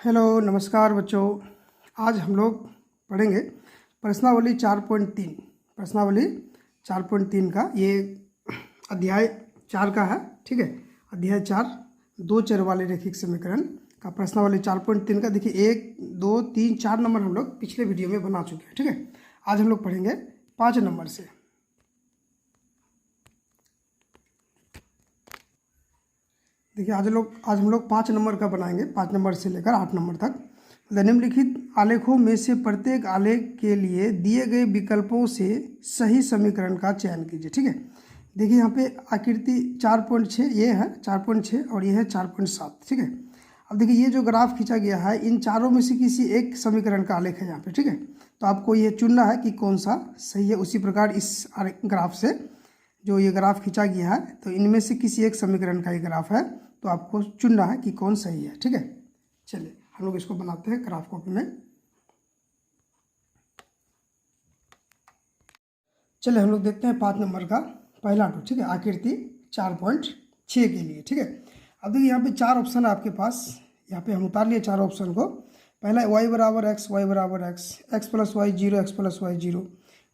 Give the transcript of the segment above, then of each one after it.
Hello नमस्कार बच्चों। आज हम लोग पढ़ेंगे प्रश्नावली 4.3। प्रश्नावली 4.3 का ये अध्याय 4 का है। ठीक है, अध्याय 4 दो चर वाले रैखिक समीकरण का प्रश्नावली 4.3 का। देखिए 1, 2, 3, 4 नंबर हम लोग पिछले वीडियो में बना चुके हैं। ठीक है, आज हम लोग पढ़ेंगे 5 नंबर से। देखिए आज हम लोग 5 नंबर का बनाएंगे, 5 नंबर से लेकर 8 नंबर तक। निम्नलिखित आलेखों में से प्रत्येक आलेख के लिए दिए गए विकल्पों से सही समीकरण का चयन कीजिए। ठीक है, देखिए यहाँ पे आकृति 4.6 ये है 4.6 और ये है 4.7। ठीक है, अब देखिए ये जो ग्राफ खींचा गया है इन चारों में से किसी एक समीकरण का आलेख है यहाँ पे। ठीक है, तो आपको ये चुनना है कि कौन सा सही है। उसी प्रकार इस ग्राफ से जो ये ग्राफ खींचा गया है तो इनमें से किसी एक समीकरण का ये ग्राफ है, तो आपको चुनना है कि कौन सही है। ठीक है, चलिए हम लोग इसको बनाते हैं ग्राफ कॉपी में। चलिए हम लोग देखते हैं 5 नंबर का पहला टू। ठीक है, आकृति 4.6 के लिए। ठीक है, अब देखिए यहाँ पे 4 ऑप्शन है आपके पास। यहाँ पे हम उतार लिए 4 ऑप्शन को। पहला y बराबर x, y बराबर x, x plus Y 0, x plus Y 0,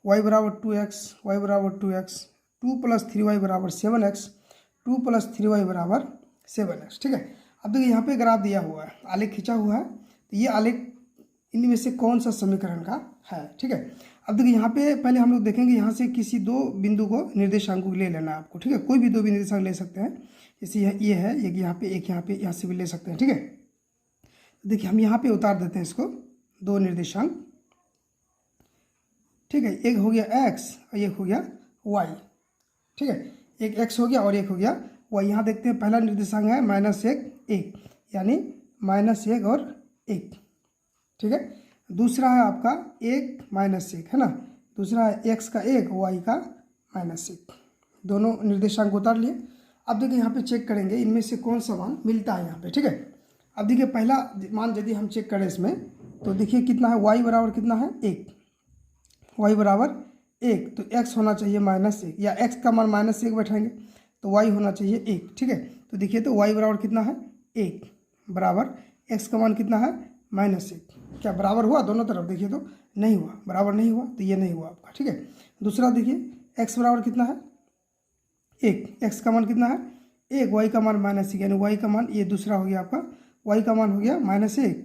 y बराबर 2x, y बराबर 2x, 2 प्लस 3y बराबर 7x, 2 प्लस 3y बराबर 7x। ठीक है, अब देखिए यहाँ पे ग्राफ दिया हुआ है, आलेख खींचा हुआ है, तो ये आलेख इनमें से कौन सा समीकरण का है। ठीक है, अब देखिए यहाँ पे पहले हम लोग देखेंगे यहाँ से किसी दो बिंदु को निर्देशांक ले लेना है आपको। ठीक है, कोई भी दो भी निर्देशांक ले सकते हैं। जैसे ये है एक यहाँ पे, एक यहाँ पे, यहाँ से भी ले सकते हैं। ठीक है, देखिए हम यहाँ पे उतार देते हैं इसको दो निर्देशांक। ठीक है, एक हो गया x और एक हो गया y। ठीक है, एक x हो गया और एक हो गया y। यहाँ देखते हैं पहला निर्देशांक है -1, 1, यानी -1 और 1। ठीक है, दूसरा है आपका 1 -1 है ना, दूसरा है x का 1, y का -1। दोनों निर्देशांक उतार लिए। अब देखिए यहाँ पे चेक करेंगे इनमें से कौन सा मान मिलता है यहाँ पे। ठीक है, अब देखिए पहला मान यदि हम चेक करें इसमें तो देखिए कितना है, y बराबर कितना है 1, y बराबर 1, तो x होना चाहिए -1, या x का मान -1 बैठाएंगे तो y होना चाहिए 1। ठीक है, तो देखिए तो y बराबर कितना है 1 बराबर x का मान कितना है -1। क्या बराबर हुआ दोनों तरफ? देखिए तो नहीं हुआ, बराबर नहीं हुआ, तो ये नहीं हुआ आपका। ठीक है, दूसरा देखिए x बराबर कितना है 1, x का मान कितना है 1, y का मान -1, यानी y का मान ये दूसरा हो गया आपका, y का मान हो गया -1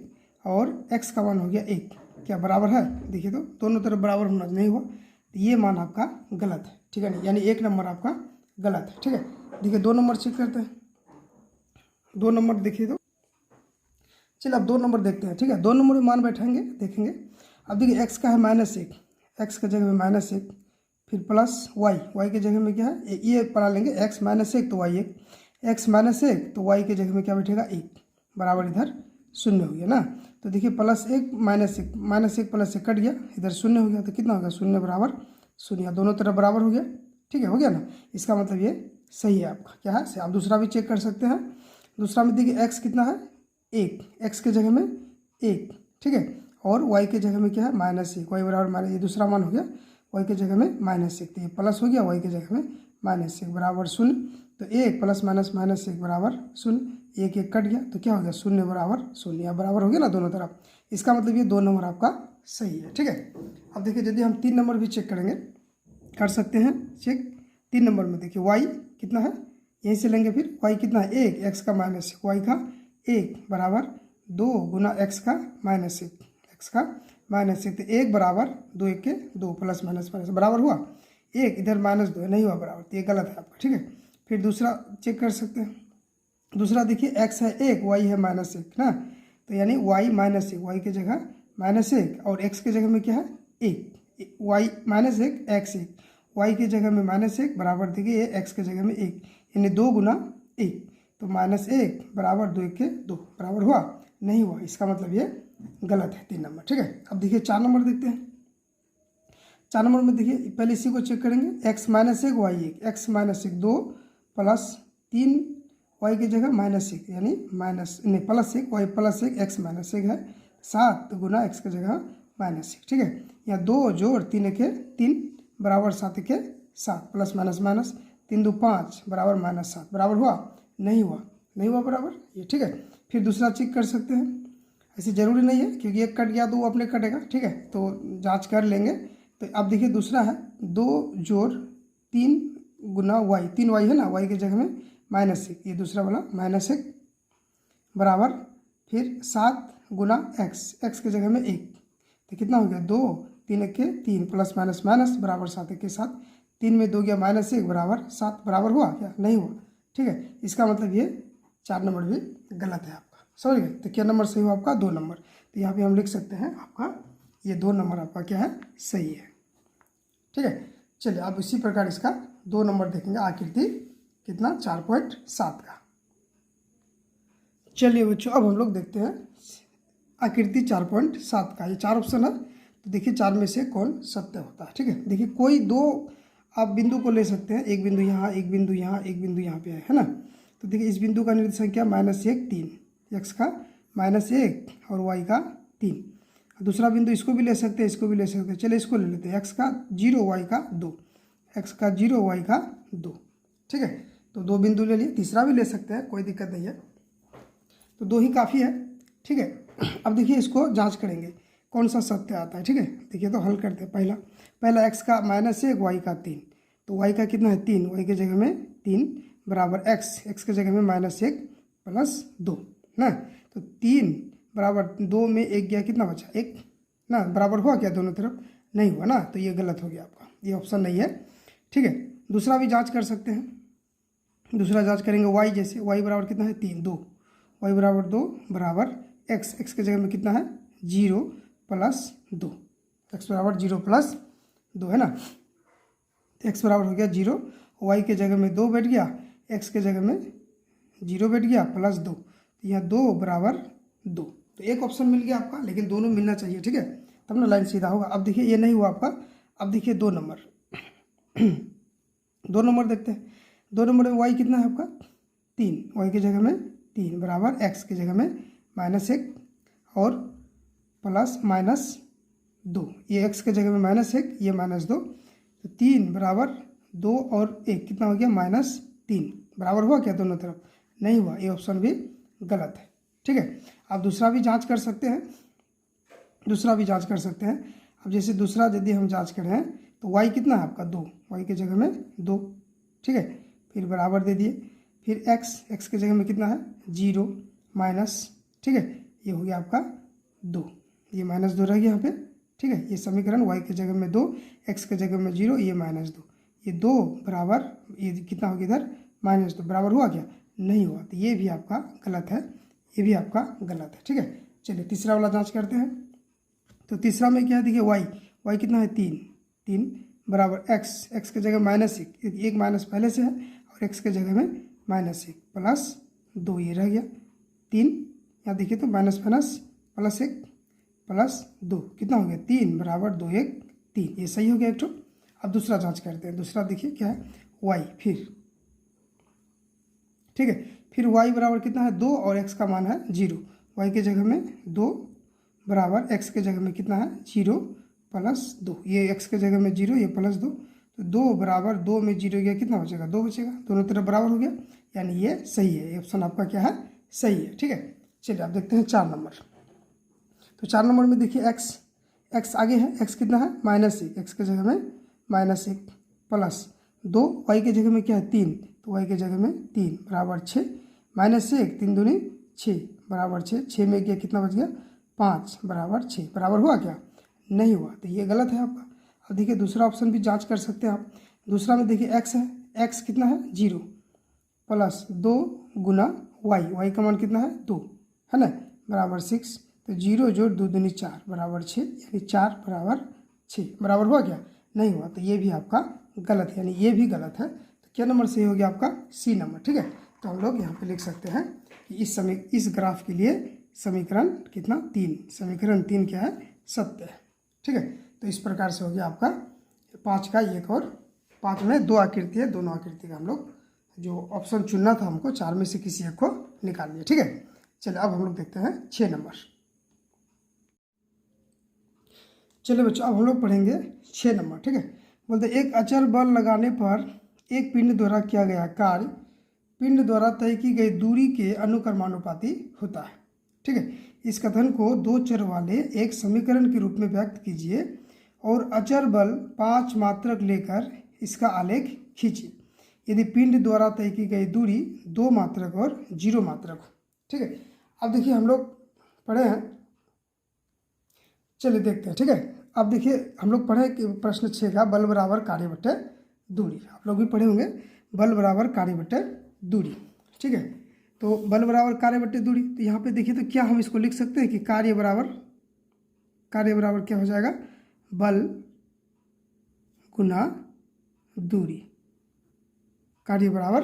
और x का मान हो गया 1। क्या बराबर है? देखिए तो दोनों तरफ बराबर होना नहीं हुआ, तो ये मान आपका गलत है। ठीक है, यानी 1 नंबर आपका गलत है। ठीक है, देखिए 2 नंबर चेक करते हैं। 2 नंबर देखिए तो चलिए अब 2 नंबर देखते हैं। ठीक है, 2 नंबर में मान बैठाएंगे, देखेंगे। अब देखिए x का है -1, x के जगह में -1, फिर प्लस y के जगह में क्या है, ये पढ़ा लेंगे x -1 तो y 1, x -1 तो y के जगह में क्या बैठेगा 1 बराबर इधर 0 हो गया ना। तो देखिए +1 -1 प्लस 1 कट गया, इधर 0 हो गया, तो कितना होगा 0 बराबर 0, दोनों तरफ बराबर हो गया। ठीक है, हो गया ना, इसका मतलब ये सही है आपका। क्या है? आप दूसरा भी चेक कर सकते हैं। दूसरा में देखिए x कितना है 1, x के जगह में 1। ठीक है, और y के जगह में क्या है -1, y बराबर ये दूसरा मान हो गया, y के जगह में -1, तो ये प्लस हो गया, y के जगह में -1 बराबर 0, तो 1 + -1 बराबर 0, 1 1 कट गया, तो क्या हो गया 0 बराबर 0, या बराबर हो गया ना दोनों तरफ। इसका मतलब ये 2 नंबर आपका सही है। ठीक है, अब देखिए यदि हम 3 नंबर भी चेक करेंगे, कर सकते हैं चेक। 3 नंबर में देखिए y कितना है, यहीं से लेंगे, फिर y कितना है 1, x का -1, y का 1 बराबर 2 गुना x का -1, x का -1, तो 1 बराबर 2 1 के 2 प्लस माइनस बराबर हुआ 1, इधर -2 नहीं हुआ बराबर, तो ये गलत है आपका। ठीक है, फिर दूसरा चेक कर सकते हैं। दूसरा देखिए x है 1, y है -1 ना, तो यानी y -1, y के जगह -1 और x के जगह में क्या है 1, y -1 x 1, y के जगह में -1 बराबर देखिए ये x के जगह में 1, यानी 2 गुना 1, तो -1 बराबर 2 1 के 2 बराबर हुआ नहीं हुआ, इसका मतलब ये गलत है 3 नंबर। ठीक है, अब देखिए 4 नंबर देखते हैं। 4 नंबर में देखिए पहले इसी को चेक करेंगे, x -1 y 1, x -1 2 plus 3 y की जगह -1, यानी +1 y +1 x -1 है 7 गुना x की जगह -1। ठीक है, यहाँ 2 जोड़ 3 के 3 बराबर 7 के 7 प्लस माइनस 3 2 5 बराबर -7 बराबर हुआ नहीं हुआ, नहीं हुआ बराबर ये। ठीक है, फिर दूसरा चेक कर सकते हैं। ऐसे ज़रूरी नहीं है, क्योंकि एक कट गया तो वो अपने कटेगा, ठीक है, तो जांच कर लेंगे। तो अब देखिए दूसरा है 2 जोड़ 3 गुना वाई, 3y है ना, y की जगह में -1, ये दूसरा वाला -1 बराबर फिर 7 गुना x की जगह में 1, तो कितना हो गया 2, 3 1 के 3 प्लस माइनस माइनस बराबर 7 1 के 7, 3 में 2 गया -1 बराबर 7, बराबर हुआ क्या, नहीं हुआ, ठीक है। इसका मतलब ये 4 नंबर भी गलत है आपका, समझ गए। तो क्या नंबर सही हुआ आपका, 2 नंबर। तो यहाँ पे हम लिख सकते हैं आपका ये 2 नंबर आपका क्या है, सही है, ठीक है। चलिए अब इसी प्रकार इसका 2 नंबर देखेंगे, आकृति कितना 4.7 का। चलिए बच्चों अब हम लोग देखते हैं आकृति 4.7 का। ये 4 ऑप्शन है, तो देखिए 4 में से कौन सत्य होता है, ठीक है। देखिए कोई 2 आप बिंदु को ले सकते हैं, एक बिंदु यहाँ, एक बिंदु यहाँ, एक बिंदु यहाँ पे है ना। तो देखिए इस बिंदु का निर्देशांक क्या, -1 3, x का -1 और y का 3। दूसरा बिंदु इसको भी ले सकते हैं, इसको भी ले सकते हैं, चलिए इसको ले लेते हैं, x का 0 y का 2, x का 0 y का 2, ठीक है। तो 2 बिंदु ले लिए, तीसरा भी ले सकते हैं, कोई दिक्कत नहीं है, तो 2 ही काफ़ी है, ठीक है। अब देखिए इसको जांच करेंगे कौन सा सत्य आता है, ठीक है। देखिए तो हल करते हैं। पहला x का -1 y का 3, तो y का कितना है 3, y की जगह में 3 बराबर x की जगह में -1 प्लस 2 ना, तो 3 बराबर 2 में 1 गया, कितना बचा 1 ना, बराबर हुआ क्या दोनों तरफ, नहीं हुआ ना, तो ये गलत हो गया आपका, ये ऑप्शन नहीं है, ठीक है। दूसरा भी जांच कर सकते हैं, दूसरा जांच करेंगे y, जैसे y बराबर कितना है 3 2, y बराबर 2 बराबर x की जगह में कितना है 0 प्लस 2, x बराबर 0 प्लस 2 है ना, x बराबर हो गया 0, y के जगह में 2 बैठ गया, x के जगह में 0 बैठ गया प्लस 2, तो यहाँ 2 बराबर 2, तो एक ऑप्शन मिल गया आपका, लेकिन दोनों मिलना चाहिए, ठीक है, तब ना लाइन सीधा होगा। अब देखिए ये नहीं हुआ आपका, अब देखिए 2 नंबर 2 नंबर देखते हैं। 2 नंबर में y कितना है आपका 3, y की जगह में 3 बराबर x की जगह में -1 और प्लस -2, ये x की जगह में -1, ये -2, तो 3 बराबर 2 और 1 कितना हो गया -3, बराबर हुआ क्या दोनों तरफ, नहीं हुआ, ये ऑप्शन भी गलत है, ठीक है। आप दूसरा भी जांच कर सकते हैं, अब जैसे दूसरा यदि हम जांच करें तो y कितना है आपका 2, y की जगह में 2, ठीक है, फिर बराबर दे दिए, फिर x की जगह में कितना है 0 माइनस, ठीक है, ये हो गया आपका 2, ये -2 रह गया यहाँ पे, ठीक है। ये समीकरण y की जगह में 2, x की जगह में 0, ये -2, ये 2 बराबर ये कितना हो गया इधर -2, बराबर हुआ क्या, नहीं हुआ, तो ये भी आपका गलत है, ये भी आपका गलत है, ठीक है। चलिए तीसरा वाला जांच करते हैं। तो तीसरा में क्या है, देखिए y कितना है 3 बराबर x की जगह -1, एक माइनस पहले से है, और x की जगह में -1 प्लस 2, ये रह गया 3, यहाँ देखिए तो माइनस प्लस 1 प्लस 2, कितना हो गया 3 बराबर 2 1 3, ये सही हो गया एक तो। अब दूसरा जांच करते हैं, दूसरा देखिए क्या है y, फिर ठीक है, फिर y बराबर कितना है 2 और x का मान है 0, y की जगह में 2 बराबर x की जगह में कितना है 0 प्लस 2, ये x की जगह में 0, ये प्लस 2, तो 2 बराबर 2 में 0 गया, कितना बचेगा 2 बचेगा, दोनों तरफ बराबर हो गया, यानी ये सही है, ये ऑप्शन आपका क्या है सही है, ठीक है। चलिए अब देखते हैं 4 नंबर। तो 4 नंबर में देखिए x आगे है, x कितना है -1, x की जगह में -1 प्लस 2, y की जगह में क्या है 3, तो y की जगह में 3 बराबर 6, -1 3 दूनी 6 बराबर 6 में गया, कितना बच गया 5 बराबर 6, बराबर हुआ क्या, नहीं हुआ, तो ये गलत है आपका। अब देखिए दूसरा ऑप्शन भी जांच कर सकते हैं आप। दूसरा में देखिए x है, x कितना है 0 प्लस 2 गुना y का मान कितना है 2 है ना, बराबर 6, तो 0 जोड़ 2 दूनी 4 बराबर 6, यानी 4 बराबर 6, बराबर हुआ क्या, नहीं हुआ, तो ये भी आपका गलत है, यानी ये भी गलत है। तो क्या नंबर सही हो गया आपका सी नंबर, ठीक है। तो हम लोग यहाँ पे लिख सकते हैं कि इस ग्राफ के लिए समीकरण कितना 3, समीकरण 3 क्या है सत्य है, ठीक है। तो इस प्रकार से हो गया आपका 5 का एक, और 5 में 2 आकृति है, दोनों आकृति का हम लोग जो ऑप्शन चुनना था हमको 4 में से किसी एक को निकाल लिया, ठीक है। चलिए अब हम लोग देखते हैं 6 नंबर। चलिए बच्चों अब हम लोग पढ़ेंगे 6 नंबर, ठीक है। बोलते एक अचल बल लगाने पर एक पिंड द्वारा किया गया कार्य पिंड द्वारा तय की गई दूरी के अनुक्रमानुपाती होता है, ठीक है। इस कथन को दो चर वाले एक समीकरण के रूप में व्यक्त कीजिए और अचर बल 5 मात्रक लेकर इसका आलेख खींचिए यदि पिंड द्वारा तय की गई दूरी 2 मात्रक और 0 मात्रक हो। ठीक है, अब देखिए हम लोग पढ़े हैं, चलिए देखते हैं। ठीक है, अब देखिए हम लोग पढ़े कि प्रश्न 6 का बल बराबर कार्य बटे दूरी, आप लोग भी पढ़े होंगे बल बराबर कार्य बटे दूरी। ठीक है, तो बल बराबर कार्य बटे दूरी, तो यहाँ पे देखिए तो क्या हम इसको लिख सकते हैं कि कार्य बराबर क्या हो जाएगा, बल गुना दूरी, कार्य बराबर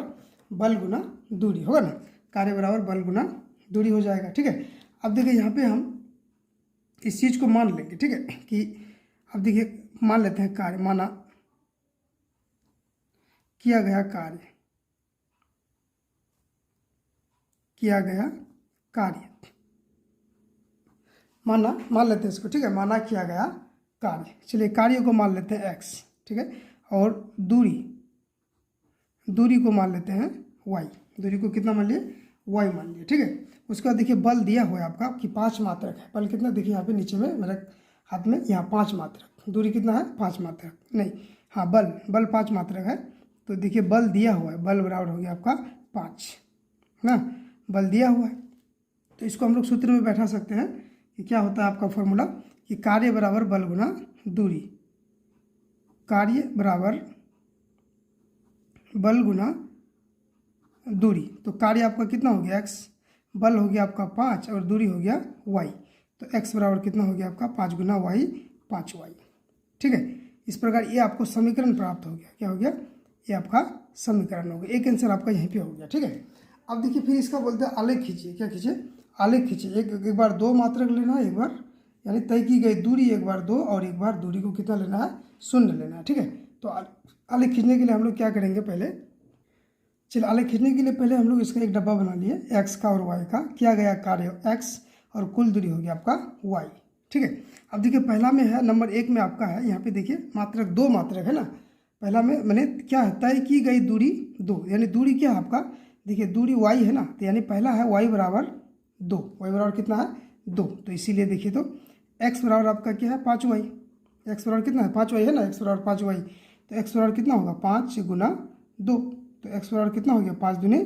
बल गुना दूरी होगा ना, कार्य बराबर बल गुना दूरी हो जाएगा। ठीक है, अब देखिए यहाँ पे हम इस चीज़ को मान लेंगे। ठीक है, कि अब देखिए मान लेते हैं कार्य, माना किया गया कार्य मान लेते हैं इसको। ठीक है, माना किया गया कार्य, चलिए कार्य को मान लेते हैं x। ठीक है, और दूरी को मान लेते हैं y, दूरी को कितना मान लिए, y मान लिए। ठीक है, उसके बाद देखिए बल दिया हुआ है आपका कि 5 मात्रक है, बल कितना देखिए यहाँ पे नीचे में मेरे हाथ में, यहाँ 5 मात्रक, दूरी कितना है 5 मात्रक, नहीं हाँ बल 5 मात्रक है। तो देखिए बल दिया हुआ है, बल बराबर हो गया आपका 5 ना, बल दिया हुआ है, तो इसको हम लोग सूत्र में बैठा सकते हैं कि क्या होता है आपका फॉर्मूला, कि कार्य बराबर बल गुना दूरी, कार्य बराबर बल गुना दूरी। तो कार्य आपका कितना हो गया x, बल हो गया आपका 5 और दूरी हो गया y, तो x बराबर कितना हो गया आपका 5 गुना y 5y। ठीक है, इस प्रकार ये आपको समीकरण प्राप्त हो गया, क्या हो गया, ये आपका समीकरण हो गया, एक आंसर आपका यहीं पे हो गया। ठीक है, अब देखिए फिर इसका बोलते हैं आलेख खींचिए, क्या खींचे, आलेख खींचिए, एक बार 2 मात्रक लेना है, एक बार यानी तय की गई दूरी एक बार 2 और एक बार दूरी को कितना लेना है, 0 लेना है। ठीक है, तो आलेख खींचने के लिए हम लोग क्या करेंगे, पहले चलिए आलेख खींचने के लिए पहले हम लोग इसका एक डब्बा बना लिए, x का और y का, किया गया कार्य x और कुल दूरी हो गया आपका y। ठीक है, अब देखिए पहला में है, नंबर 1 में आपका है, यहाँ पे देखिए मात्रक 2 मात्रक है ना, पहला में मैंने क्या है, तय की गई दूरी 2, यानी दूरी क्या है आपका, देखिए दूरी y है ना, तो यानी पहला है y बराबर 2, y बराबर कितना है 2, तो इसीलिए देखिए तो x बराबर आपका क्या है 5y, x बराबर कितना है 5y है ना, x बराबर 5y, तो x बराबर कितना होगा 5 गुना 2, तो x बराबर कितना हो गया 5 दूनी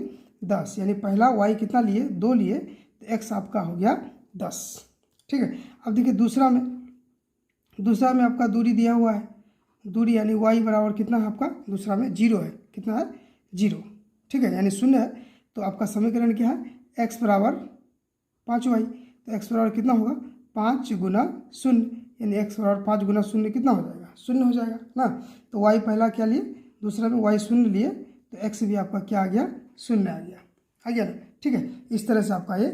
10, यानी पहला y कितना लिए 2 लिए, तो x आपका हो गया 10। ठीक है, अब देखिए दूसरा में आपका दूरी दिया हुआ है, दूरी यानी y बराबर कितना है आपका, दूसरा में 0 है, कितना है 0। ठीक है, यानी 0 है, तो आपका समीकरण क्या है, x बराबर 5y, तो x बराबर कितना होगा 5 गुना 0, यानी x बराबर 5 गुना 0 कितना हो जाएगा, 0 हो जाएगा ना। तो y पहला क्या लिए, दूसरा में y 0 लिए, तो x भी आपका क्या आ गया 0 आ गया ना। ठीक है, इस तरह से आपका ये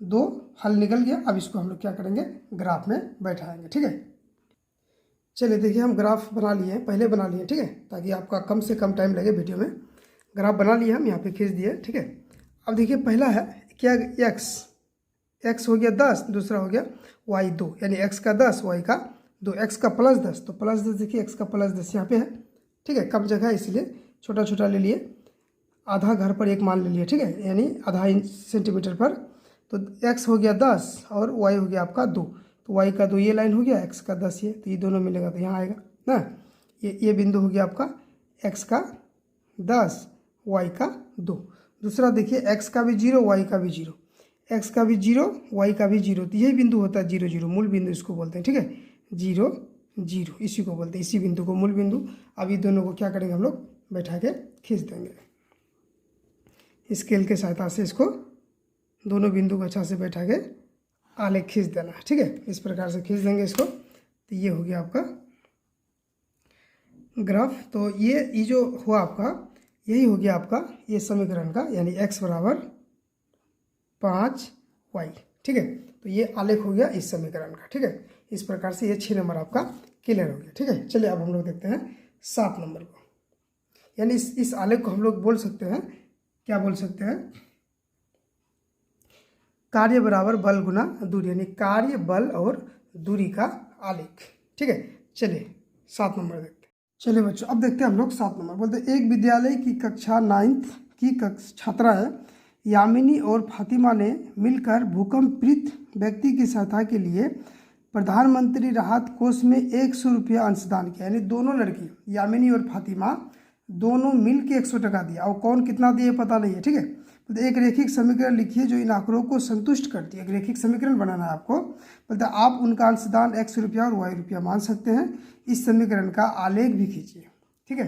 2 हल निकल गया। अब इसको हम लोग क्या करेंगे, ग्राफ में बैठाएंगे। ठीक है, चलिए देखिए हम ग्राफ बना लिए, पहले बना लिए। ठीक है, ताकि आपका कम से कम टाइम लगे वीडियो में, ग्राफ बना लिए हम, यहाँ पे खींच दिए। ठीक है, अब देखिए पहला है क्या, x हो गया 10, दूसरा हो गया y 2, यानी x का 10 y का 2, x का प्लस 10, तो प्लस 10 देखिए x का प्लस 10 यहाँ पे है। ठीक है, कम जगह है इसलिए छोटा छोटा ले लिए, आधा घर पर एक मान ले लिए। ठीक है, यानी आधा सेंटीमीटर पर, तो x हो गया 10 और y हो गया आपका 2, तो y का 2 ये लाइन हो गया, x का 10 ये, तो ये दोनों मिलेगा तो यहाँ आएगा ना, ये बिंदु हो गया आपका x का 10 y का 2। दूसरा देखिए x का भी 0 y का भी 0, x का भी 0 y का भी 0, तो यही बिंदु होता है 0 0, मूल बिंदु इसको बोलते हैं। ठीक है, 0 0 इसी को बोलते हैं, इसी बिंदु को मूल बिंदु। अब ये दोनों को क्या करेंगे हम लोग, बैठा के खींच देंगे स्केल के सहायता से, इसको दोनों बिंदु को अच्छा से बैठा के आलेख खींच देना है। ठीक है, इस प्रकार से खींच देंगे इसको, तो ये हो गया आपका ग्राफ। तो ये जो हुआ आपका, यही हो गया आपका ये समीकरण का, यानी x बराबर 5y। ठीक है, तो ये आलेख हो गया इस समीकरण का। ठीक है, इस प्रकार से ये 6 नंबर आपका क्लियर हो गया। ठीक है, चलिए अब हम लोग देखते हैं 7 नंबर को, यानी इस आलेख को हम लोग बोल सकते हैं, क्या बोल सकते हैं, कार्य बराबर बल गुना दूरी, यानी कार्य बल और दूरी का आलेख। ठीक है, चलिए 7 नंबर देखते हैं। चलिए बच्चों, अब देखते हैं हम लोग 7 नंबर। बोलते हैं एक विद्यालय की कक्षा 9th की छात्रा है, यामिनी और फातिमा ने मिलकर भूकंप पीड़ित व्यक्ति की सहायता के लिए प्रधानमंत्री राहत कोष में 100 रुपया अंशदान किया। यानी दोनों लड़की यामिनी और फातिमा दोनों मिल के 100 टका दिया, और कौन कितना दिए पता नहीं है। ठीक है, तो एक रैखिक समीकरण लिखिए जो इन आंकड़ों को संतुष्ट करती है। एक रैखिक समीकरण बनाना है आपको। बोलते आप उनका अंशदान x रुपया और y रुपया मान सकते हैं। इस समीकरण का आलेख भी खींचिए। ठीक है,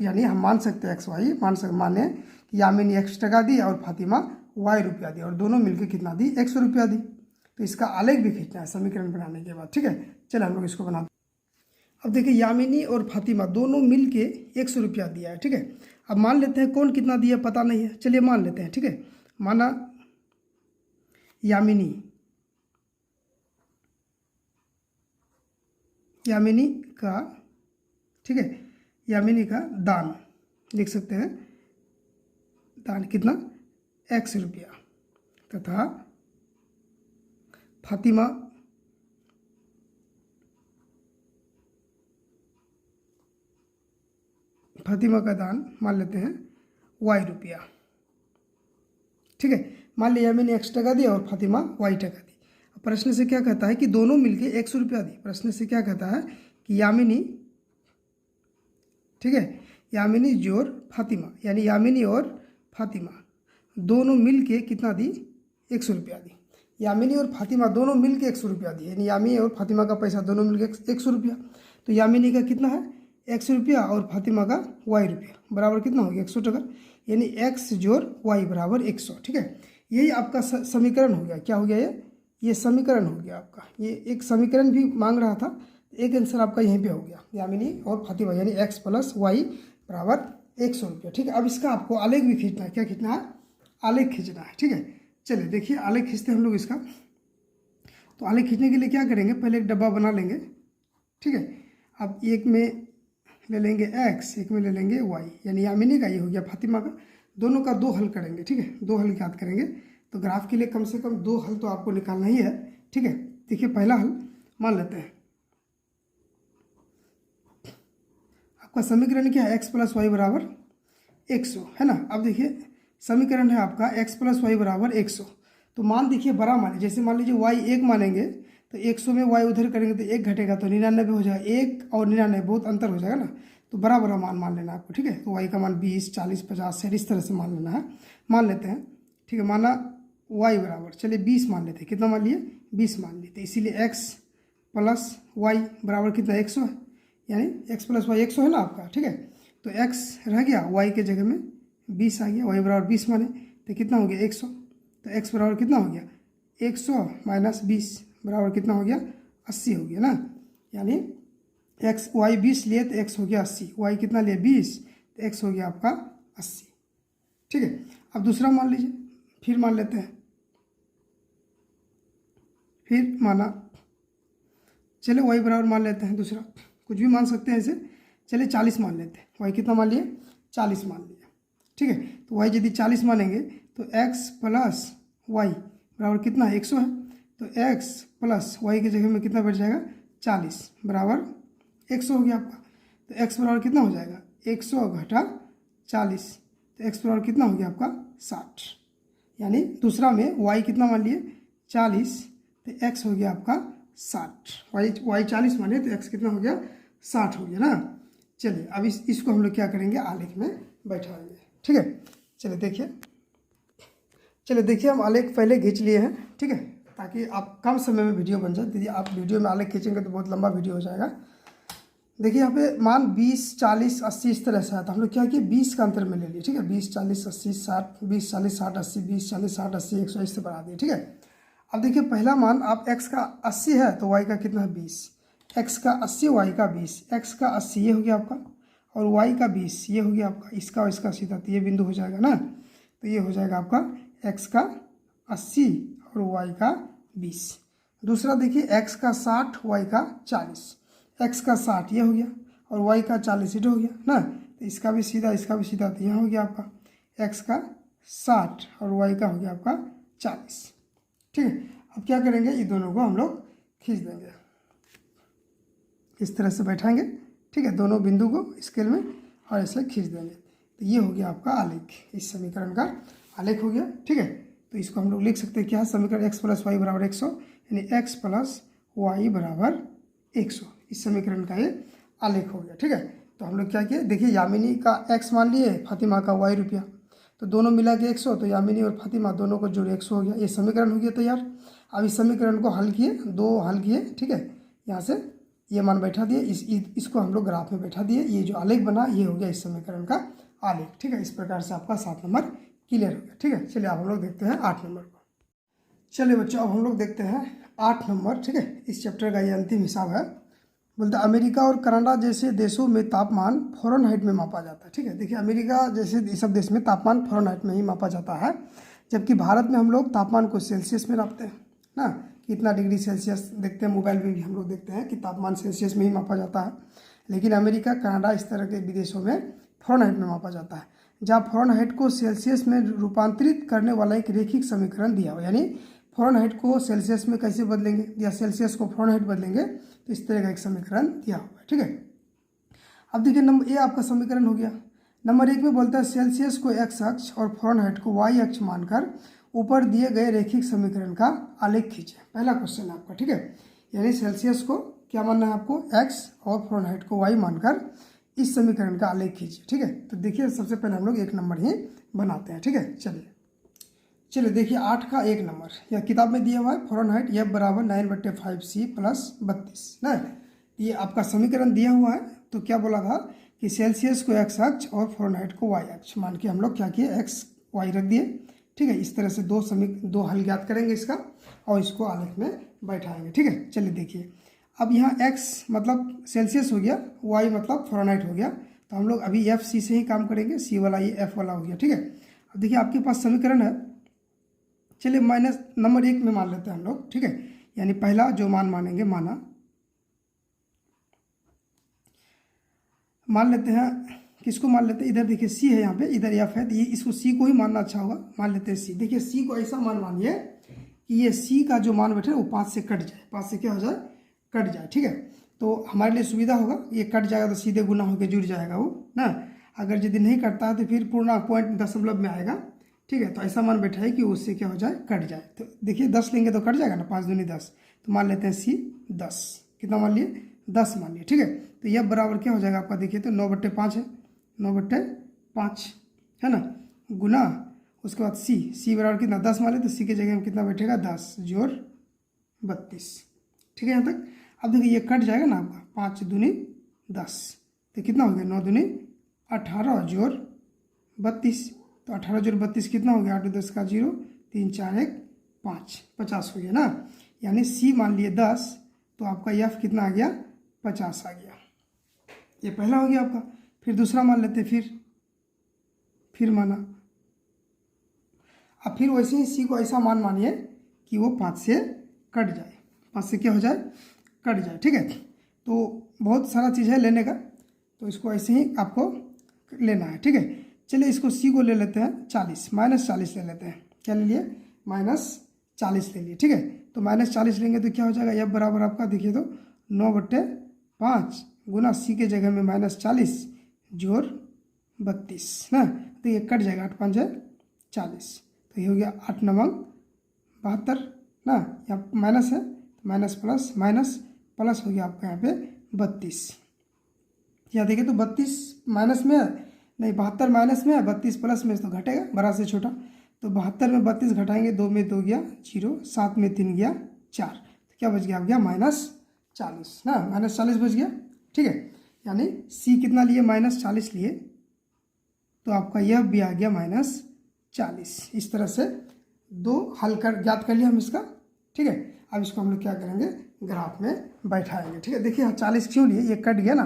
यानी हम मान सकते हैं x y माने कि यामिनी 100 टका दी और फातिमा y रुपया दी, और दोनों मिलकर कितना दी, 100 रुपया दी। तो इसका आलेख भी खींचना है समीकरण बनाने के बाद। ठीक है, चलो हम लोग इसको बनाते। अब देखिए यामिनी और फातिमा दोनों मिल के 100 रुपया दिया है। ठीक है, अब मान लेते हैं कौन कितना दिया पता नहीं है, चलिए मान लेते हैं। ठीक है, माना यामिनी का, ठीक है, यामिनी का दान लिख सकते हैं, दान कितना, 100 रुपया, तथा फातिमा का दान मान लेते हैं y रुपया। ठीक है, मान लिया मैंने x टका दिया और फातिमा y टका दी। प्रश्न से क्या कहता है कि दोनों मिलके 100 रुपया दी। प्रश्न से क्या कहता है कि यामिनी, ठीक है, यामिनी जोड़ फातिमा, यानी यामिनी और फातिमा दोनों मिलके कितना दी, 100 रुपया दी। यामिनी और फातिमा दोनों मिलके 100 रुपया दी, यानी यामिनी और फातिमा का पैसा दोनों मिलके 100 रुपया। तो यामिनी का कितना है, 100 रुपया, और फातिमा का y रुपया, बराबर कितना हो गया, 100 टका। यानी x जोड़ y बराबर 100। ठीक है, यही आपका समीकरण हो गया। क्या हो गया, ये समीकरण हो गया आपका। ये एक समीकरण भी मांग रहा था, एक आंसर आपका यहीं पे हो गया, यामिनी और फातिमा, यानी x प्लस y बराबर 100 रुपया। ठीक है, अब इसका आपको आलेख भी खींचना है। क्या खींचना है, आलेख खींचना है। ठीक है, चलिए देखिए आलेख खींचते हैं हम लोग इसका। तो आलेख खींचने के लिए क्या करेंगे, पहले एक डब्बा बना लेंगे। ठीक है, अब एक में ले लेंगे x, एक में ले लेंगे y, यानी यामिनी का ये हो गया, फातिमा का। दोनों का 2 हल करेंगे। ठीक है, 2 हल याद करेंगे। तो ग्राफ के लिए कम से कम 2 हल तो आपको निकालना ही है। ठीक है, देखिए पहला हल मान लेते हैं, आपका समीकरण क्या है, x प्लस वाई बराबर 100 है ना। अब देखिए समीकरण है आपका x प्लस वाई बराबर 100। तो मान देखिए बड़ा मान, जैसे मान लीजिए y 1 मानेंगे तो 100 में y उधर करेंगे तो 1 घटेगा तो 99 हो जाएगा। 1 और 99 बहुत अंतर हो जाएगा ना, तो बड़ा बड़ा मान लेना आपको। ठीक है, तो y का मान 20, 40, 50, 60 इस तरह से मान लेना है। मान लेते हैं। ठीक है, माना y बराबर, चलिए 20 मान लेते हैं। कितना मान लिए, 20 मान लिए। तो इसीलिए x प्लस वाई बराबर कितना, 100 है, यानी x प्लस वाई 100 है ना आपका। ठीक है, तो x रह गया, y के जगह में 20 आ गया, y बराबर 20 माने तो कितना हो गया, 100। तो x बराबर कितना हो गया, 100 माइनस 20 बराबर कितना हो गया, 80 हो गया ना। यानी x y 20 लिए तो x हो गया 80, y कितना लिए 20 तो x हो गया आपका 80। ठीक है, अब दूसरा मान लीजिए, फिर मान लेते हैं। फिर माना, चले y बराबर मान लेते हैं, दूसरा कुछ भी मान सकते हैं ऐसे। चलिए 40 मान लेते हैं। y कितना मान लिए, 40 मान लिया। ठीक है, तो y यदि 40 मानेंगे तो x प्लस वाई बराबर कितना है, 100 है। तो x प्लस वाई की जगह में कितना बैठ जाएगा, 40 बराबर 100 हो गया आपका। तो x बराबर कितना हो जाएगा, 100 घटा 40, तो x बराबर कितना हो गया आपका, 60। यानी दूसरा में y कितना मान लिए, 40, तो x हो गया आपका 60। y 40 माने तो x कितना हो गया, 60 हो गया ना। चलिए अब इसको हम लोग क्या करेंगे, आलेख में बैठाएंगे। ठीक है, चलिए देखिए हम आलेख पहले खींच लिए हैं। ठीक है, ताकि आप कम समय में वीडियो बन जाए। यदि आप वीडियो में आलेख खींचेंगे तो बहुत लंबा वीडियो हो जाएगा। देखिए यहाँ पे मान 20, 40, 80 इस तरह से है, तो हम लोग क्या किए, 20 का अंतर में ले लिए। ठीक है, 20, 40, 80, 60, 20, 40, 60, 80, 20, 40, 60, 80, 100 इससे बढ़ा दिए। ठीक है, अब देखिए पहला मान आप x का 80 है तो y का कितना है, 20। x का 80, y का 20, x का 80 ये हो गया आपका, और y का 20 ये हो गया आपका। इसका और इसका सीधा तो ये बिंदु हो जाएगा ना, तो ये हो जाएगा आपका x का 80 और y का 20। दूसरा देखिए x का 60, y का 40, x का 60 ये हो गया और y का 40 ये हो गया ना, तो इसका भी सीधा इसका भी सीधा, तो यहाँ हो गया आपका x का 60 और y का हो गया आपका 40। ठीक है, अब क्या करेंगे, ये दोनों को हम लोग खींच देंगे, इस तरह से बैठाएंगे। ठीक है, दोनों बिंदु को स्केल में और ऐसे खींच देंगे, तो ये हो गया आपका आलेख इस समीकरण का। आलेख हो गया। ठीक है, तो इसको हम लोग लिख सकते हैं क्या है, समीकरण x + y = 100, यानी x + y = 100। इस समीकरण का ये आलेख हो गया। ठीक है, तो हम लोग क्या किए, देखिए यामिनी का x मान लिए, फातिमा का y रुपया, तो दोनों मिला के 100, तो यामिनी और फातिमा दोनों को जोड़े 100 हो गया। ये समीकरण हो गया तैयार। अब इस समीकरण को हल किए, 2 हल किए। ठीक है, यहाँ से ये मान बैठा दिए, इसको हम लोग ग्राफ में बैठा दिए। ये जो आलेख बना ये हो गया इस समीकरण का आलेख। ठीक है, इस प्रकार से आपका 7 नंबर क्लियर हो गया। ठीक है, चलिए अब हम लोग देखते हैं 8 नंबर को। चलिए बच्चों, अब हम लोग देखते हैं 8 नंबर। ठीक है, इस चैप्टर का ये अंतिम हिसाब है। बोलते अमेरिका और कनाडा जैसे देशों में तापमान फ़ारेनहाइट में मापा जाता है। ठीक है, देखिए अमेरिका जैसे ये सब देश में तापमान फ़ारेनहाइट में ही मापा जाता है, जबकि भारत में हम लोग तापमान को सेल्सियस में नापते हैं ना, कितना डिग्री सेल्सियस देखते हैं, मोबाइल में भी हम लोग देखते हैं कि तापमान सेल्सियस में ही मापा जाता है। लेकिन अमेरिका, कनाडा इस तरह के विदेशों में फ़ारेनहाइट में मापा जाता है, जहाँ फ़ारेनहाइट को सेल्सियस में रूपांतरित करने वाला एक रैखिक समीकरण दिया हो। यानी फ़ारेनहाइट को सेल्सियस में कैसे बदलेंगे या सेल्सियस को फ़ारेनहाइट बदलेंगे, तो इस तरह का एक समीकरण दिया हुआ है। ठीक है, अब देखिए नंबर ए आपका समीकरण हो गया। नंबर 1 में बोलता है सेल्सियस को x अक्ष और फ़ारेनहाइट को y अक्ष मानकर ऊपर दिए गए रैखिक समीकरण का आलेख खींचे। पहला क्वेश्चन आपका। ठीक है, यानी सेल्सियस को क्या मानना है आपको, x और फ़ारेनहाइट को y मानकर इस समीकरण का आलेख खींचिए। ठीक है, तो देखिए सबसे पहले हम लोग 1 नंबर ही बनाते हैं। ठीक है, चलिए देखिए 8 का 1 नंबर यह किताब में दिया हुआ है, फ़ारेनहाइट F = 9/5C + 32 ना, ये आपका समीकरण दिया हुआ है। तो क्या बोला था कि सेल्सियस को x अक्ष और फ़ारेनहाइट को y अक्ष मान के हम लोग क्या किए, x y रख दिए। ठीक है, इस तरह से दो हल ज्ञात करेंगे इसका और इसको आलेख में बैठाएंगे। ठीक है, चलिए देखिए अब यहाँ x मतलब सेल्सियस हो गया, y मतलब फ़ारेनहाइट हो गया, तो हम लोग अभी FC से ही काम करेंगे, C वाला ये F वाला हो गया। ठीक है, अब देखिए आपके पास समीकरण है, चलिए माइनस नंबर 1 में मान लेते हैं हम लोग। ठीक है, यानी पहला जो मान मानेंगे, मान लेते हैं, किसको मान लेते हैं, इधर देखिए C है, यहाँ पे इधर F है, तो ये इसको C को ही मानना अच्छा होगा। मान लेते हैं C। देखिए C को ऐसा मान मानिए कि ये C का जो मान बैठे वो 5 से कट जाए, 5 से क्या हो जाए, कट जाए। ठीक है, तो हमारे लिए सुविधा होगा, ये कट जाएगा तो सीधे गुना होकर जुड़ जाएगा वो ना। अगर यदि नहीं कटता है तो फिर पूर्ण पॉइंट दशमलव में आएगा। ठीक है, तो ऐसा मान बैठाए कि उससे क्या हो जाए, कट जाए। तो देखिए 10 लेंगे तो कट जाएगा ना, 5 दूनी 10, तो मान लेते हैं C 10। कितना मान लिए, 10 मान लिए। ठीक है, तो यह बराबर क्या हो जाएगा आपका, देखिए तो 9/5 है, 9/5 है ना, गुना उसके बाद C बराबर कितना, 10 मान ले, तो C की जगह में कितना बैठेगा, 10 जोड़ 32। ठीक है यहाँ तक। अब देखिए ये कट जाएगा ना आपका, 5 दूनी 10, तो कितना हो गया, 9 दूनी 18 जोड़ 32, तो 18 जोड़ 32 कितना हो गया, 8 10 का 0, 3 4 1 5, 50 हो गया ना। यानी C मान लिए 10, तो आपका F कितना आ गया, 50 आ गया। ये पहला हो गया आपका। फिर दूसरा मान लेते, फिर माना, अब फिर वैसे ही C को ऐसा मान मानिए कि वो 5 से कट जाए, 5 से क्या हो जाए, कट जाए। ठीक है, तो बहुत सारा चीज़ है लेने का, तो इसको ऐसे ही आपको लेना है। ठीक है, चलिए इसको C को ले लेते हैं 40, -40 ले लेते हैं। क्या ले लिए, -40 ले लिए। ठीक है, तो -40 लेंगे तो क्या हो जाएगा, F बराबर आपका देखिए तो 9/5 गुना C के जगह में -40 जोड़ 32 ना, तो ये कट जाएगा, 8 5 40, तो ये हो गया 8 9 72 ना, यहाँ माइनस है, माइनस प्लस हो गया आपका यहाँ पे 32। यहाँ देखिए तो 32 माइनस में है, नहीं 72 माइनस में है, 32 प्लस में, तो घटेगा बड़ा से छोटा, तो 72 में 32 घटाएंगे, 2 में 2 गया 0, 7 में 3 गया 4, तो क्या बच गया, आप गया -40 ना, -40 बच गया। ठीक है, यानी C कितना लिए, -40 लिए, तो आपका यह भी आ गया -40। इस तरह से 2 हल कर ज्ञात कर लिया हम इसका। ठीक है, अब इसको हम लोग क्या करेंगे, ग्राफ में बैठाएंगे। ठीक है, देखिए 40 क्यों लिए, ये कट गया ना,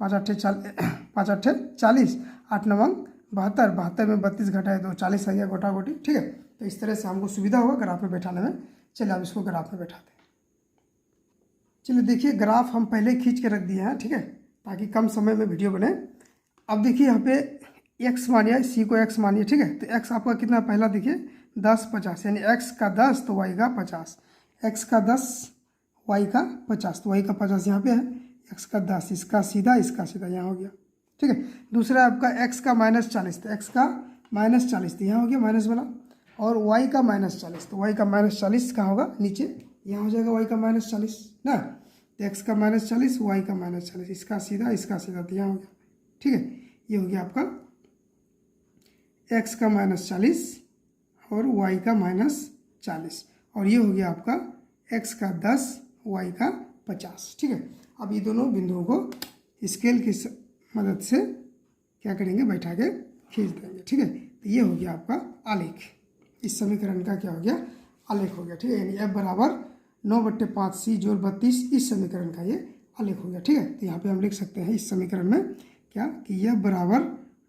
5 8 40, 8 9 72, 72 में 32 घटाए तो 40 आ गया गोटा गोटी। ठीक है, तो इस तरह से हमको सुविधा होगा ग्राफ में बैठाने में। चलिए अब इसको ग्राफ में बैठाते हैं। चलिए देखिए ग्राफ हम पहले खींच के रख दिए हैं। ठीक है, ताकि कम समय में वीडियो बने। अब देखिए यहाँ पे x मानिए, C को x मानिए। ठीक है, तो x आपका कितना, पहला देखिए 10 50, यानी x का 10 तो y का 50, x का 10 y का 50, तो y का 50 यहाँ पे है, x का 10 इसका सीधा यहाँ हो गया। ठीक है, दूसरा आपका x का -40, तो x का -40, तो यहाँ हो गया माइनस वाला, और y का -40, तो y का -40 कहाँ होगा, नीचे यहाँ हो जाएगा y का -40 ना, तो x का -40, y का -40, इसका सीधा, तो यहाँ हो गया। ठीक है, ये हो गया आपका x का -40 और y का -40, और ये हो गया आपका x का 10, y का 50। ठीक है, अब ये दोनों बिंदुओं को स्केल की मदद से क्या करेंगे, बैठा के खींच देंगे। ठीक है, तो ये हो गया आपका आलेख, इस समीकरण का क्या हो गया, आलेख हो गया। ठीक है, यानी f बराबर 9/5c जोड़ 32, इस समीकरण का ये आलेख हो गया। ठीक है, तो यहाँ पे हम लिख सकते हैं इस समीकरण में क्या कि f बराबर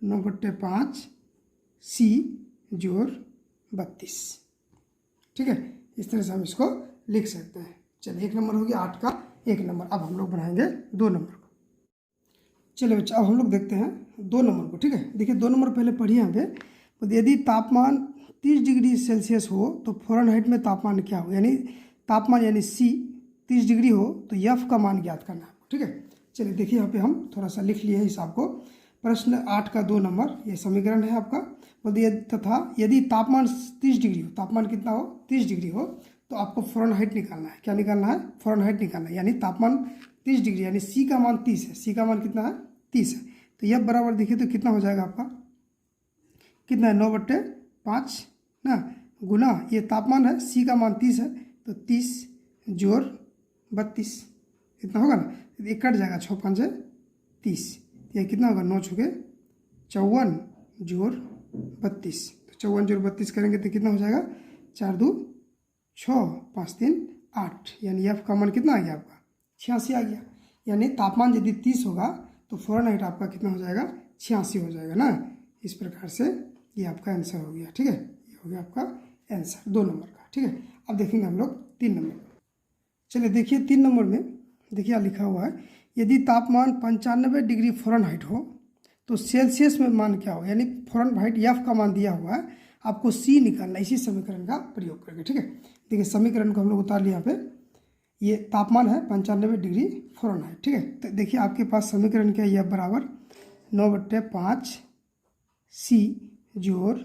9/5c जोड़ 32। ठीक है, इस तरह से हम इसको लिख सकते हैं। चलिए, 1 नंबर हो गया 8 का 1 नंबर। अब हम लोग बनाएंगे 2 नंबर को। चलिए बच्चा, अब हम लोग देखते हैं 2 नंबर को। ठीक है, देखिए 2 नंबर पहले पढ़िए यहाँ पे, तो यदि तापमान 30 डिग्री सेल्सियस हो तो फ़ारेनहाइट में तापमान क्या हो, यानी तापमान यानी C 30 डिग्री हो तो F का मान ज्ञात करना है। ठीक है, चलिए देखिए यहाँ पे हम थोड़ा सा लिख लिए हैं हिसाब को। प्रश्न 8 का 2 नंबर, ये समीकरण है आपका। बोलिए तथा यदि तापमान 30 डिग्री हो, तापमान कितना हो, 30 डिग्री हो, तो आपको फ़ारेनहाइट निकालना है। क्या निकालना है, फ़ारेनहाइट निकालना है, यानी तापमान 30 डिग्री, यानी C का मान 30 है। C का मान कितना है, 30 है। तो F बराबर देखिए तो कितना हो जाएगा आपका, कितना है, 9/5 ना, गुना ये तापमान है, C का मान 30 है, तो 30 जोड़ 32 इतना होगा ना, ये कट जाएगा, 6 5 30, ये कितना होगा, 9 छुके 54 जोड़ 32, तो 54 जोड़ 32 करेंगे तो कितना हो जाएगा, 4 2 6 5 3 8, यानी F का मान कितना आ गया आपका, 86 आ गया। यानी तापमान यदि 30 होगा तो फ़ारेनहाइट आपका कितना हो जाएगा, 86 हो जाएगा ना। इस प्रकार से ये आपका आंसर हो गया। ठीक है, ये हो गया आपका आंसर 2 नंबर का। ठीक है, अब देखेंगे हम लोग 3 नंबर। चलिए देखिए 3 नंबर में देखिए लिखा हुआ है, यदि तापमान 95 डिग्री फ़ारेनहाइट हो तो सेल्सियस में मान क्या हो, यानी फ़ारेनहाइट F का मान दिया हुआ है, आपको C निकालना, इसी समीकरण का प्रयोग करके। ठीक है, देखिए समीकरण को हम लोग उतार लिया यहाँ पे, ये तापमान है 95 डिग्री फ़ारेनहाइट। ठीक है, तो देखिए आपके पास समीकरण क्या है, F बराबर 9/5c जोड़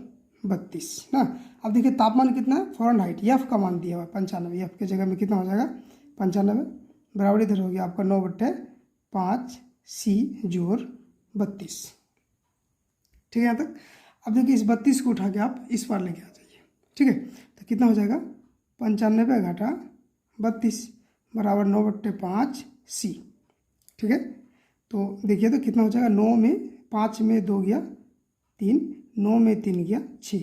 32 ना। अब देखिए तापमान कितना है, फ़ारेनहाइट, F का मान दिया हुआ है 95, F के जगह में कितना हो जाएगा, 95 बराबर इधर हो गया आपका 9/5c जोड़ 32। ठीक है यहाँ तक। अब देखिए इस 32 को उठा के आप इस पार लेके आ जाइए। ठीक है, तो कितना हो जाएगा, 95 घटा 32 बराबर 9/5c। ठीक है, तो देखिए तो कितना हो जाएगा, 9 में 5 में 2 गया 3, 9 में 3 गया 6,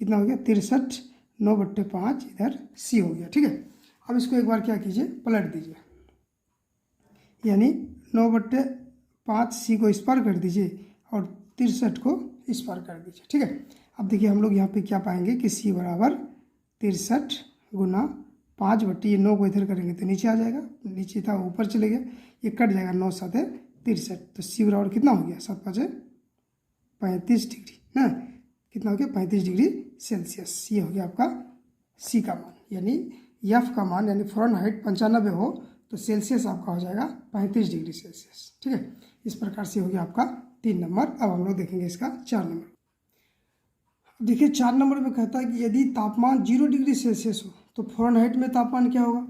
कितना हो गया 63, 9/5 इधर C हो गया। ठीक है, अब इसको एक बार क्या कीजिए, पलट दीजिए, यानी 9/5c को इस पार कर दीजिए और 63 को इस पार कर दीजिए। ठीक है, अब देखिए हम लोग यहाँ पे क्या पाएंगे कि C बराबर 63 गुना 5/, ये 9 को इधर करेंगे तो नीचे आ जाएगा, नीचे था ऊपर चले गया, ये कट जाएगा, 9 7 63, तो C बराबर कितना हो गया, 7 5 35 डिग्री ना, कितना हो गया 35 डिग्री सेल्सियस। ये हो गया आपका C का मान, यानी F का मान, यानी फ़ारेनहाइट 95 हो तो सेल्सियस आपका हो जाएगा 35 डिग्री सेल्सियस। ठीक है, इस प्रकार से हो गया आपका 3 नंबर। अब हम लोग देखेंगे इसका 4 नंबर। देखिए 4 नंबर में कहता है कि यदि तापमान 0 डिग्री सेल्सियस हो तो फ़ारेनहाइट में तापमान क्या होगा,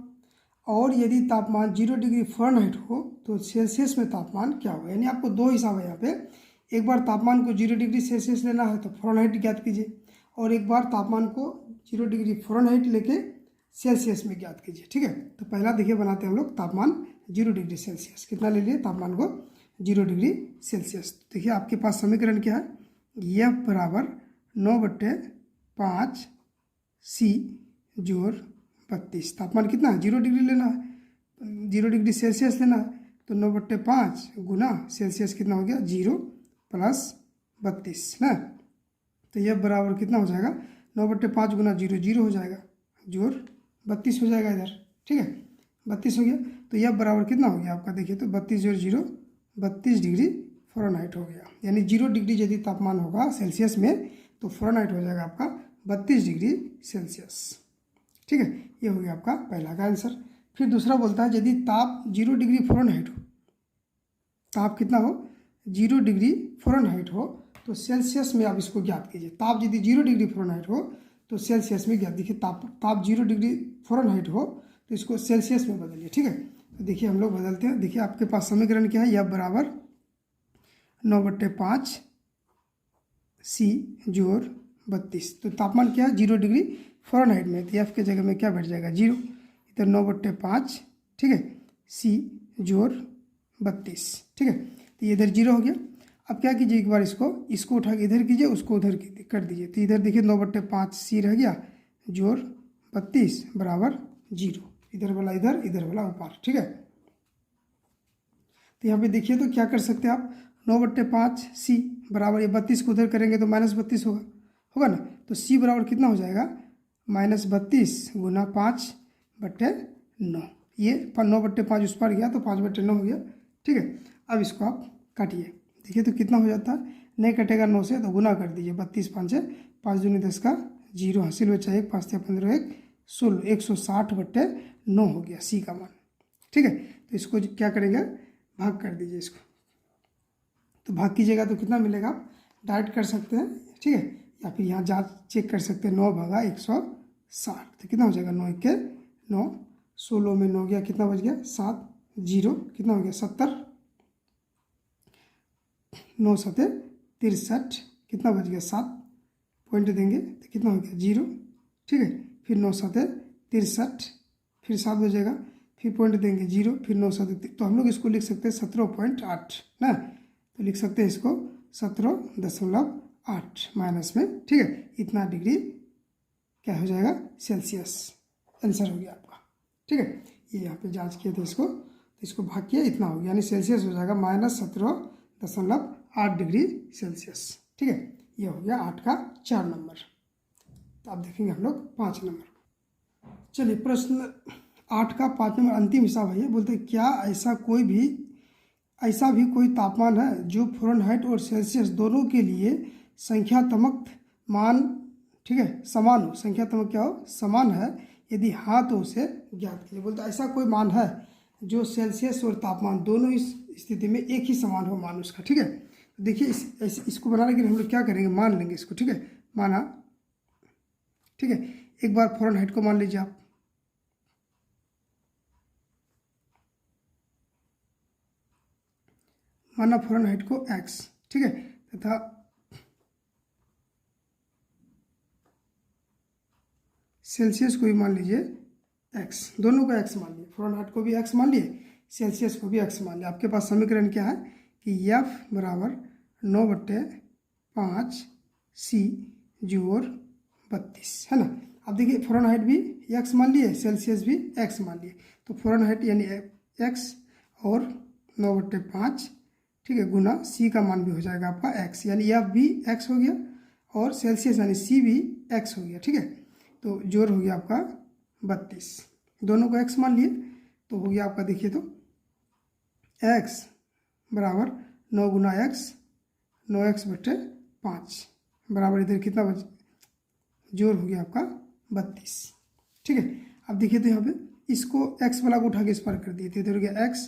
और यदि तापमान 0 डिग्री फ़ारेनहाइट हो तो सेल्सियस में तापमान क्या होगा। यानी आपको 2 हिसाब है यहाँ पे, एक बार तापमान को 0 डिग्री सेल्सियस लेना है तो फ़ारेनहाइट ज्ञात कीजिए, और एक बार तापमान को 0 डिग्री फ़ारेनहाइट लेके सेल्सियस में ज्ञात कीजिए। ठीक है, तो पहला देखिए बनाते हैं हम लोग तापमान 0 डिग्री सेल्सियस, कितना ले लिए तापमान को 0 डिग्री सेल्सियस। देखिए आपके पास समीकरण क्या है, F बराबर 9/5c जोड़ 32, तापमान कितना है 0 डिग्री लेना है, 0 डिग्री सेल्सियस लेना है, तो 9/5 गुना सेल्सियस कितना हो गया 0 + 32 ना, तो F बराबर कितना हो जाएगा, 9/5 गुना 0 0 हो जाएगा, जोड़ 32 हो जाएगा इधर। ठीक है, 32 हो गया, तो F बराबर कितना हो गया आपका, देखिए तो 32 जोड़ 0 32 डिग्री फ़ारेनहाइट हो गया। यानी 0 डिग्री यदि तापमान होगा सेल्सियस में तो फ़ारेनहाइट हो जाएगा आपका 32 डिग्री सेल्सियस। ठीक है, ये हो गया आपका पहला का आंसर। फिर दूसरा बोलता है यदि ताप 0 डिग्री फ़ारेनहाइट हो, ताप कितना हो 0 डिग्री फ़ारेनहाइट हो तो सेल्सियस में आप इसको ज्ञात कीजिए। ताप यदि 0 डिग्री फ़ारेनहाइट हो तो सेल्सियस में ज्ञात, देखिए ताप 0 डिग्री फ़ारेनहाइट हो तो इसको सेल्सियस में बदलिए, ठीक है। तो देखिए हम लोग बदलते हैं। देखिए आपके पास समीकरण क्या है, F बराबर 9/5 C जोड़ 32। तो तापमान क्या है 0 डिग्री फ़ारेनहाइट में, तो F के जगह में क्या बैठ जाएगा 0, इधर 9/5, ठीक है, C जोड़ 32, ठीक है। तो ये इधर 0 हो गया। अब क्या कीजिए, एक बार इसको उठा के इधर कीजिए, उसको उधर कर दीजिए। तो इधर देखिए 9/5 C रह गया जोड़ 32 बराबर 0, इधर वाला इधर, इधर वाला ऊपर, ठीक है। तो यहाँ पे देखिए तो क्या कर सकते हैं आप, 9/5 C बराबर, ये 32 को उधर करेंगे तो -32 होगा ना। तो C बराबर कितना हो जाएगा, -32 गुना 5/9। ये 9/5 उस पर गया तो 5/9 हो गया, ठीक है। अब इसको आप काटिए, देखिए तो कितना हो जाता है, नहीं कटेगा 9 से तो गुना कर दीजिए, 32 5 5 दूनी 10 का 0, हासिल बचा 1, 5 से 15 1 16, 160/9 हो गया C का मान, ठीक है। तो इसको क्या करेंगे, भाग कर दीजिए इसको। तो भाग कीजिएगा तो कितना मिलेगा, आप डायरेक्ट कर सकते हैं, ठीक है, या फिर यहाँ जांच चेक कर सकते हैं। 9 भागा 160 तो कितना हो जाएगा, 9 1 9, 16 में 9 गया, कितना बच गया 7, 0 कितना हो गया 70, 9 7 63, कितना बच गया 7, पॉइंट देंगे तो कितना हो गया 0, ठीक है। फिर 9 7 63, फिर 7 बजेगा, फिर पॉइंट देंगे 0, फिर 9 7, तो हम लोग इसको लिख सकते हैं 17.8 ना, तो लिख सकते हैं इसको 17.8 माइनस में, ठीक है, इतना डिग्री क्या हो जाएगा सेल्सियस, आंसर हो गया आपका, ठीक है। ये यहाँ पे जांच किए थे इसको, तो इसको भाग किया, इतना हो गया, यानी सेल्सियस हो जाएगा -17.8 डिग्री सेल्सियस, ठीक है। ये हो गया 8 का 4 नंबर। तो आप देखेंगे हम लोग 5 नंबर। चलिए प्रश्न 8 का 5 नंबर अंतिम हिसाब है, बोलते हैं क्या ऐसा भी कोई तापमान है जो फ़ारेनहाइट और सेल्सियस दोनों के लिए संख्यात्मक मान, ठीक है, समान हो, संख्यात्मक क्या हो, समान है, यदि हाँ तो उसे ज्ञात कीजिए। बोलते ऐसा कोई मान है जो सेल्सियस और तापमान दोनों इस स्थिति में एक ही समान हो मान उसका, ठीक है। तो देखिए इसको बनाने के लिए हम लोग क्या करेंगे, मान लेंगे इसको, ठीक है, माना, ठीक है। एक बार फ़ारेनहाइट को मान लीजिए आप, माना फ़ारेनहाइट को x, ठीक है, तथा सेल्सियस को भी मान लीजिए x, दोनों को x मान लिए, फ़ारेनहाइट को भी x मान लिए, सेल्सियस को भी x मान लिया। आपके पास समीकरण क्या है कि F बराबर 9/5 C जोड़ 32 है ना। अब देखिए फ़ारेनहाइट भी x मान लिए, सेल्सियस भी x मान लिए, तो फ़ारेनहाइट यानी x और 9/5, ठीक है, गुना C का मान भी हो जाएगा आपका x, यानी F भी x हो गया और सेल्सियस यानी C भी x हो गया, ठीक है। तो जोड़ हो गया आपका 32, दोनों को x मान लिए, तो हो गया आपका, देखिए तो x बराबर 9 गुना x, 9x/5 बराबर, इधर कितना जोड़ हो गया आपका 32, ठीक है। अब देखिए तो यहाँ पे इसको x वाला को उठा के इस पर कर दिए, तो इधर हो गया x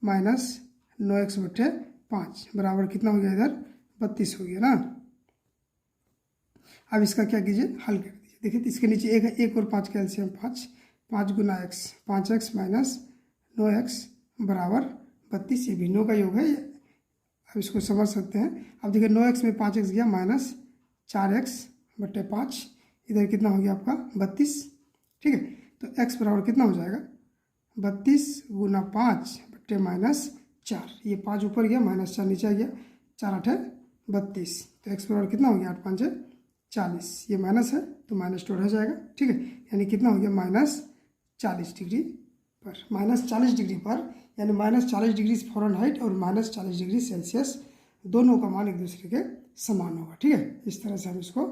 माइनस 9x/5 बराबर कितना हो गया, इधर 32 हो गया ना। अब इसका क्या कीजिए, हल कर दीजिए। देखिए तो इसके नीचे 1 और 5 का एलसीएम 5 गुना x, 5x माइनस 9x बराबर 32, ये भिन्नों का योग है, अब इसको समझ सकते हैं। अब देखिए 9x में 5x गया माइनस 4x/5, इधर कितना हो गया आपका 32, ठीक है। तो x बराबर कितना हो जाएगा 32 गुना 5 माइनस 4, ये 5 ऊपर गया, माइनस 4 नीचे आ गया, 4 8 32, तो x बराबर कितना हो गया 8 5 40, ये माइनस है तो माइनस टू रह जाएगा, ठीक है। यानी कितना हो गया -40 डिग्री पर, -40 डिग्री पर, यानी -40 डिग्री फ़ारेनहाइट और -40 डिग्री सेल्सियस दोनों का मान एक दूसरे के समान होगा, ठीक है। इस तरह से हम इसको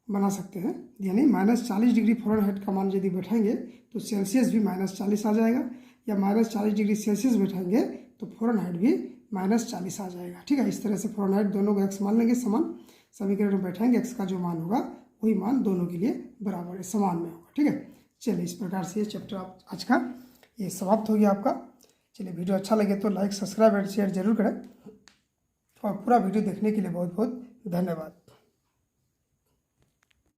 बना सकते हैं, यानी -40 डिग्री फ़ारेनहाइट का मान यदि बैठाएंगे तो सेल्सियस भी -40 आ जाएगा, या -40 डिग्री सेल्सियस बैठाएंगे तो फ़ारेनहाइट भी -40 आ जाएगा, ठीक है। इस तरह से फ़ारेनहाइट दोनों को x मान लेंगे समान, समीकरण में बैठाएंगे, x का जो मान होगा वही मान दोनों के लिए बराबर है, समान में होगा, ठीक है। चलिए इस प्रकार से ये चैप्टर आज का ये समाप्त हो गया आपका। चलिए वीडियो अच्छा लगे तो लाइक सब्सक्राइब एंड शेयर जरूर करें, और पूरा वीडियो देखने के लिए बहुत बहुत धन्यवाद।